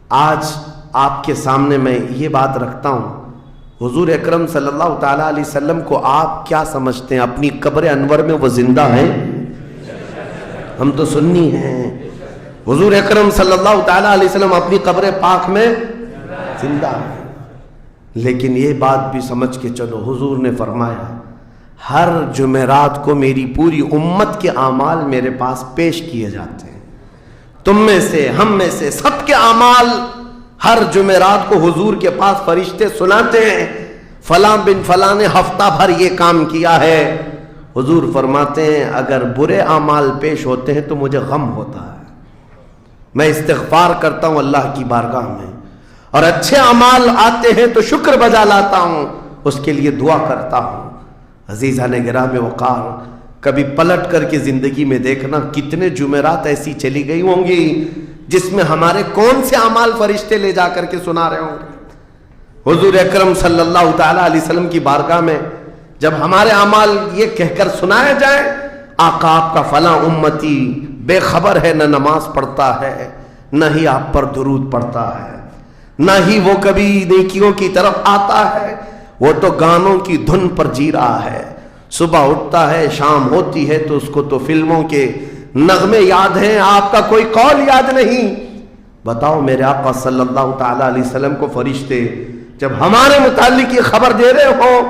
آج آپ کے سامنے میں یہ بات رکھتا ہوں، حضور اکرم صلی اللہ تعالیٰ علیہ وسلم کو آپ کیا سمجھتے ہیں؟ اپنی قبر انور میں وہ زندہ ہیں؟ ہم تو سنی ہیں۔ حضور اکرم صلی اللہ تعالیٰ علیہ وسلم اپنی قبر پاک میں زندہ ہیں، لیکن یہ بات بھی سمجھ کے چلو، حضور نے فرمایا ہر جمعرات کو میری پوری امت کے اعمال میرے پاس پیش کیے جاتے ہیں، تم میں سے، ہم میں سے، سب کے اعمال ہر جمعرات کو حضور کے پاس فرشتے سناتے ہیں، فلاں بن فلاں نے ہفتہ بھر یہ کام کیا ہے۔ حضور فرماتے ہیں اگر برے اعمال پیش ہوتے ہیں تو مجھے غم ہوتا ہے، میں استغفار کرتا ہوں اللہ کی بارگاہ میں، اور اچھے اعمال آتے ہیں تو شکر بجا لاتا ہوں، اس کے لیے دعا کرتا ہوں۔ عزیزان گرامی وقار، کبھی پلٹ کر کے زندگی میں دیکھنا کتنے جمعرات ایسی چلی گئی ہوں گی جس میں ہمارے کون سے اعمال فرشتے لے جا کر کے سنا رہے ہوں گے۔ حضور اکرم صلی اللہ تعالیٰ علیہ وسلم کی بارگاہ میں جب ہمارے اعمال یہ کہہ کر سنائے جائیں، آقا آپ کا فلاں امتی بے خبر ہے، نہ نماز پڑھتا ہے، نہ ہی آپ پر درود پڑھتا ہے، نہ ہی وہ کبھی نیکیوں کی طرف آتا ہے، وہ تو گانوں کی دھن پر جی رہا ہے، صبح اٹھتا ہے، شام ہوتی ہے تو اس کو تو فلموں کے نغمے یاد ہیں، آپ کا کوئی قول یاد نہیں۔ بتاؤ میرے آقا صلی اللہ تعالیٰ علیہ وسلم کو فرشتے جب ہمارے متعلق یہ خبر دے رہے ہو،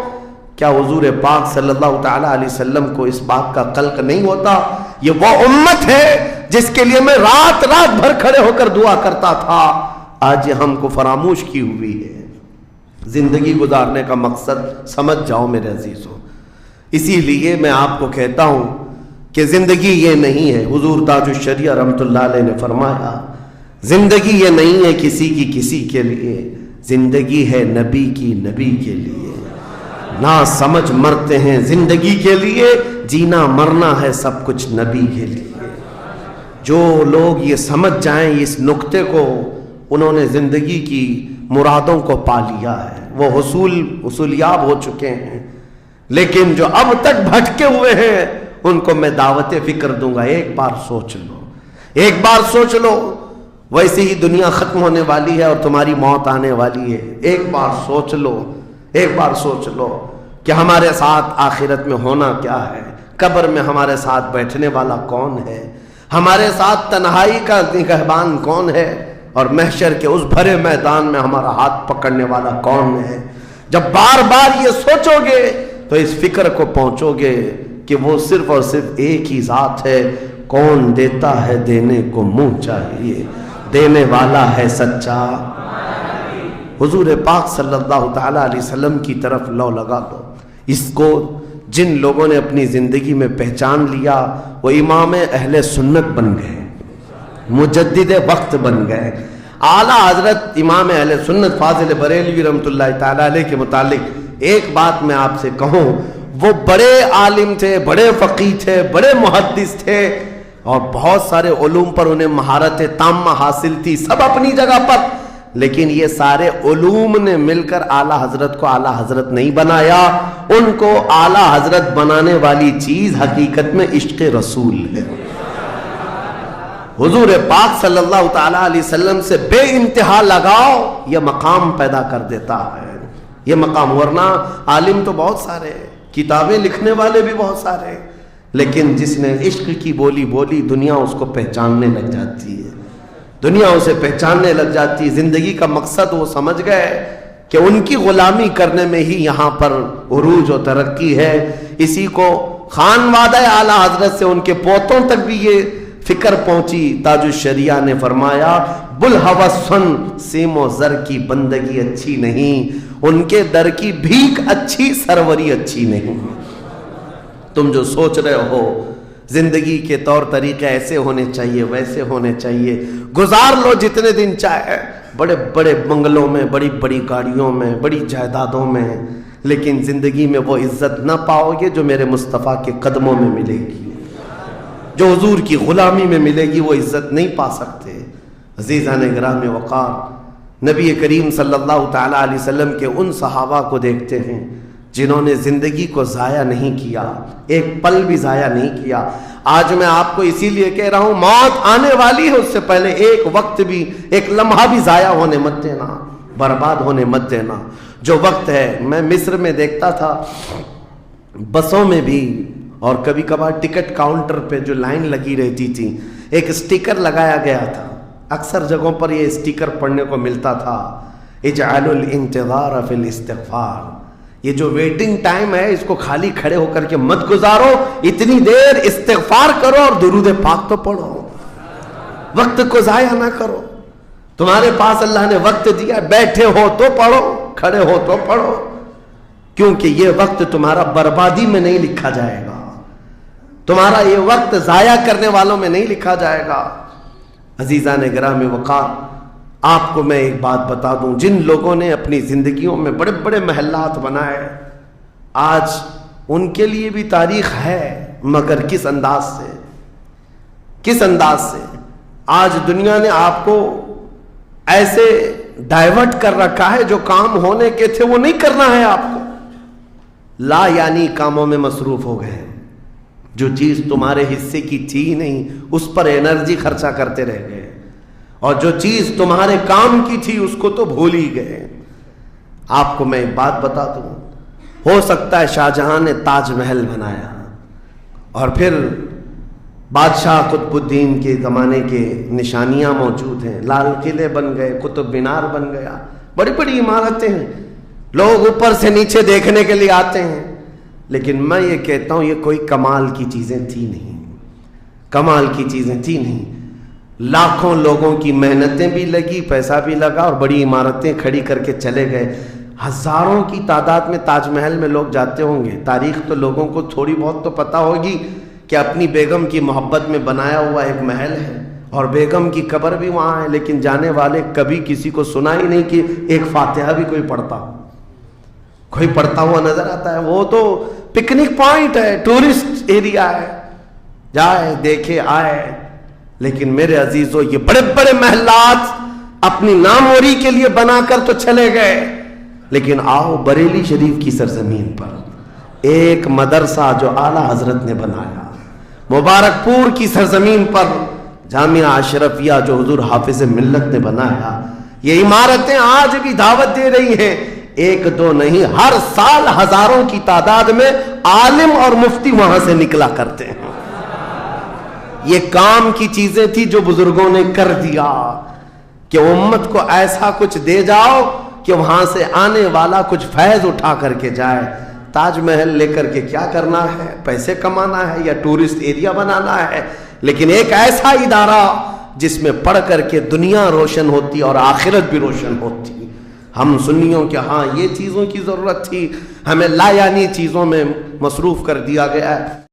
کیا حضور پاک صلی اللہ تعالیٰ علیہ وسلم کو اس بات کا قلق نہیں ہوتا؟ یہ وہ امت ہے جس کے لیے میں رات رات بھر کھڑے ہو کر دعا کرتا تھا، آج یہ ہم کو فراموش کی ہوئی ہے۔ زندگی گزارنے کا مقصد سمجھ جاؤ میرے عزیزوں، اسی لیے میں آپ کو کہتا ہوں کہ زندگی یہ نہیں ہے، حضور تاج الشریعہ رحمۃ اللہ علیہ نے فرمایا زندگی یہ نہیں ہے کسی کی کسی کے لیے، زندگی ہے نبی کی نبی کے لیے، نہ سمجھ مرتے ہیں زندگی کے لیے، جینا مرنا ہے سب کچھ نبی کے لیے۔ جو لوگ یہ سمجھ جائیں اس نقطے کو، انہوں نے زندگی کی مرادوں کو پا لیا ہے، وہ حصولیاب ہو چکے ہیں۔ لیکن جو اب تک بھٹکے ہوئے ہیں ان کو میں دعوت فکر دوں گا، ایک بار سوچ لو، ایک بار سوچ لو، ویسے ہی دنیا ختم ہونے والی ہے اور تمہاری موت آنے والی ہے، ایک بار سوچ لو، ایک بار سوچ لو کہ ہمارے ساتھ آخرت میں ہونا کیا ہے، قبر میں ہمارے ساتھ بیٹھنے والا کون ہے، ہمارے ساتھ تنہائی کا نگہبان کون ہے، اور محشر کے اس بھرے میدان میں ہمارا ہاتھ پکڑنے والا کون ہے۔ جب بار بار یہ سوچو گے تو اس فکر کو پہنچو گے کہ وہ صرف اور صرف ایک ہی ذات ہے، کون دیتا ہے دینے کو منہ چاہیے، دینے والا ہے سچا۔ حضور پاک صلی اللہ تعالیٰ علیہ وسلم کی طرف لو لگا دو۔ اس کو جن لوگوں نے اپنی زندگی میں پہچان لیا وہ امام اہل سنت بن گئے، مجدد وقت بن گئے۔ اعلیٰ حضرت امام اہل سنت فاضل بریلوی رحمۃ اللہ تعالیٰ علیہ کے متعلق ایک بات میں آپ سے کہوں، وہ بڑے عالم تھے، بڑے فقیہ تھے، بڑے محدث تھے، اور بہت سارے علوم پر انہیں مہارت تامہ حاصل تھی، سب اپنی جگہ پر، لیکن یہ سارے علوم نے مل کر اعلیٰ حضرت کو اعلیٰ حضرت نہیں بنایا۔ ان کو اعلیٰ حضرت بنانے والی چیز حقیقت میں عشق رسول ہے۔ حضور پاک صلی اللہ تعالیٰ علیہ وسلم سے بے انتہا لگاؤ یہ مقام پیدا کر دیتا ہے، یہ مقام۔ ورنہ عالم تو بہت سارے، کتابیں لکھنے والے بھی بہت سارے، لیکن جس نے عشق کی بولی بولی دنیا اس کو پہچاننے لگ جاتی ہے، دنیا اسے پہچاننے لگ جاتی ہے۔ زندگی کا مقصد وہ سمجھ گئے کہ ان کی غلامی کرنے میں ہی یہاں پر عروج و ترقی ہے۔ اسی کو خانوادہ اعلیٰ حضرت سے ان کے پوتوں تک بھی یہ فکر پہنچی۔ تاج الشریعہ نے فرمایا بلہوسن سیم و زر کی بندگی اچھی نہیں، ان کے در کی بھیک اچھی، سروری اچھی نہیں۔ تم جو سوچ رہے ہو زندگی کے طور طریقے ایسے ہونے چاہیے، ویسے ہونے چاہیے، گزار لو جتنے دن چاہے، بڑے بڑے بنگلوں میں، بڑی بڑی گاڑیوں میں، بڑی جائیدادوں میں، لیکن زندگی میں وہ عزت نہ پاؤ گے جو میرے مصطفیٰ کے قدموں میں ملے گی، جو حضور کی غلامی میں ملے گی وہ عزت نہیں پا سکتے۔ عزیزان گرامی وقار، نبی کریم صلی اللہ تعالیٰ علیہ وسلم کے ان صحابہ کو دیکھتے ہیں جنہوں نے زندگی کو ضائع نہیں کیا، ایک پل بھی ضائع نہیں کیا۔ آج میں آپ کو اسی لیے کہہ رہا ہوں، موت آنے والی ہے، اس سے پہلے ایک وقت بھی، ایک لمحہ بھی ضائع ہونے مت دینا، برباد ہونے مت دینا۔ جو وقت ہے، میں مصر میں دیکھتا تھا بسوں میں بھی، اور کبھی کبھار ٹکٹ کاؤنٹر پہ جو لائن لگی رہتی تھی، ایک اسٹیکر لگایا گیا تھا، اکثر جگہوں پر یہ اسٹیکر پڑھنے کو ملتا تھا، اجعلوا الانتظار فی الاستغفار۔ یہ جو ویٹنگ ٹائم ہے، اس کو خالی کھڑے ہو کر کے مت گزارو، اتنی دیر استغفار کرو اور درود پاک تو پڑھو، وقت کو ضائع نہ کرو۔ تمہارے پاس اللہ نے وقت دیا، بیٹھے ہو تو پڑھو، کھڑے ہو تو پڑھو، کیونکہ یہ وقت تمہارا بربادی میں نہیں لکھا جائے گا، تمہارا یہ وقت ضائع کرنے والوں میں نہیں لکھا جائے گا۔ عزیزان گرامی وقار، آپ کو میں ایک بات بتا دوں، جن لوگوں نے اپنی زندگیوں میں بڑے بڑے محلات بنائے، آج ان کے لیے بھی تاریخ ہے، مگر کس انداز سے، کس انداز سے۔ آج دنیا نے آپ کو ایسے ڈائیورٹ کر رکھا ہے، جو کام ہونے کے تھے وہ نہیں کرنا ہے آپ کو، لا یعنی کاموں میں مصروف ہو گئے، جو چیز تمہارے حصے کی تھی نہیں اس پر انرجی خرچہ کرتے رہ گئے، اور جو چیز تمہارے کام کی تھی اس کو تو بھول ہی گئے۔ آپ کو میں ایک بات بتا دوں، ہو سکتا ہے شاہ جہاں نے تاج محل بنایا، اور پھر بادشاہ قطب الدین کے زمانے کے نشانیاں موجود ہیں، لال قلعے بن گئے، قطب مینار بن گیا، بڑی بڑی عمارتیں ہیں، لوگ اوپر سے نیچے دیکھنے کے لیے آتے ہیں، لیکن میں یہ کہتا ہوں یہ کوئی کمال کی چیزیں تھی نہیں، کمال کی چیزیں تھی نہیں۔ لاکھوں لوگوں کی محنتیں بھی لگی، پیسہ بھی لگا، اور بڑی عمارتیں کھڑی کر کے چلے گئے۔ ہزاروں کی تعداد میں تاج محل میں لوگ جاتے ہوں گے، تاریخ تو لوگوں کو تھوڑی بہت تو پتہ ہوگی کہ اپنی بیگم کی محبت میں بنایا ہوا ایک محل ہے، اور بیگم کی قبر بھی وہاں ہے، لیکن جانے والے کبھی کسی کو سنا ہی نہیں کہ ایک فاتحہ بھی کوئی پڑھتا ہو، کوئی پڑھتا ہوا نظر آتا ہے۔ وہ تو پکنک پوائنٹ ہے، ٹورسٹ ایریا ہے، جائے دیکھے آئے۔ لیکن میرے عزیزو، یہ بڑے بڑے محلات اپنی ناموری کے لیے بنا کر تو چلے گئے، لیکن آؤ بریلی شریف کی سرزمین پر ایک مدرسہ جو اعلیٰ حضرت نے بنایا، مبارک پور کی سرزمین پر جامعہ اشرفیہ جو حضور حافظ ملت نے بنایا، یہ عمارتیں آج بھی دعوت دے رہی ہیں، ایک دو نہیں، ہر سال ہزاروں کی تعداد میں عالم اور مفتی وہاں سے نکلا کرتے ہیں۔ یہ کام کی چیزیں تھی جو بزرگوں نے کر دیا کہ امت کو ایسا کچھ دے جاؤ کہ وہاں سے آنے والا کچھ فیض اٹھا کر کے جائے۔ تاج محل لے کر کے کیا کرنا ہے؟ پیسے کمانا ہے یا ٹورسٹ ایریا بنانا ہے؟ لیکن ایک ایسا ادارہ جس میں پڑھ کر کے دنیا روشن ہوتی اور آخرت بھی روشن ہوتی۔ ہم سنیوں کے ہاں یہ چیزوں کی ضرورت تھی، ہمیں لا یعنی چیزوں میں مصروف کر دیا گیا ہے۔